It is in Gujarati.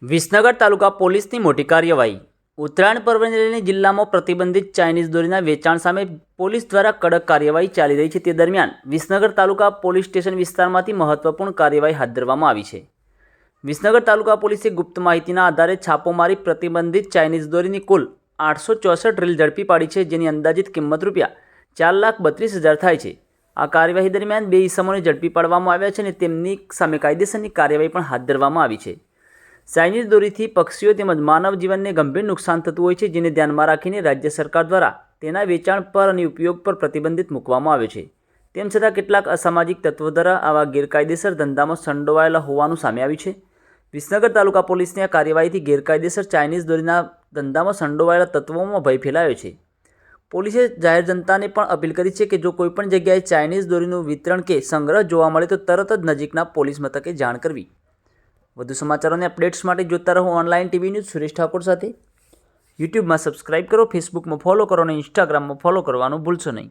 વિસનગર તાલુકા પોલીસની મોટી કાર્યવાહી। ઉત્તરાયણ પર્વને લઈને જિલ્લામાં પ્રતિબંધિત ચાઇનીઝ દોરીના વેચાણ સામે પોલીસ દ્વારા કડક કાર્યવાહી ચાલી રહી છે। તે દરમિયાન વિસનગર તાલુકા પોલીસ સ્ટેશન વિસ્તારમાંથી મહત્વપૂર્ણ કાર્યવાહી હાથ ધરવામાં આવી છે। વિસનગર તાલુકા પોલીસે ગુપ્ત માહિતીના આધારે છાપો મારી પ્રતિબંધિત ચાઇનીઝ દોરીની કુલ 864 રીલ ઝડપી પાડી છે, જેની અંદાજિત કિંમત ₹4,32,000 થાય છે। આ કાર્યવાહી દરમિયાન 2 ઇસમોને ઝડપી પાડવામાં આવ્યા છે અને તેમની સામે કાયદેસરની કાર્યવાહી પણ હાથ ધરવામાં આવી છે। ચાઇનીઝ દોરીથી પક્ષીઓ તેમજ માનવ જીવનને ગંભીર નુકસાન થતું હોય છે, જેને ધ્યાનમાં રાખીને રાજ્ય સરકાર દ્વારા તેના વેચાણ પર અને ઉપયોગ પર પ્રતિબંધિત મૂકવામાં આવ્યો છે। તેમ છતાં કેટલાક અસામાજિક તત્વો દ્વારા આવા ગેરકાયદેસર ધંધામાં સંડોવાયેલા હોવાનું સામે આવ્યું છે। વિસનગર તાલુકા પોલીસની આ કાર્યવાહીથી ગેરકાયદેસર ચાઇનીઝ દોરીના ધંધામાં સંડોવાયેલા તત્વોમાં ભય ફેલાયો છે। પોલીસે જાહેર જનતાને પણ અપીલ કરી છે કે જો કોઈપણ જગ્યાએ ચાઇનીઝ દોરીનું વિતરણ કે સંગ્રહ જોવા મળે તો તરત જ નજીકના પોલીસ મથકે જાણ કરવી। વધુ સમાચારોને અપડેટ્સ માટે જોતા રહો online TV news Suresh Thakor સાથે। યુટ્યુબમાં સબસ્ક્રાઇબ કરો, ફેસબુકમાં ફોલો કરો અને ઇન્સ્ટાગ્રામમાં ફોલો કરવાનું ભૂલશો નહીં।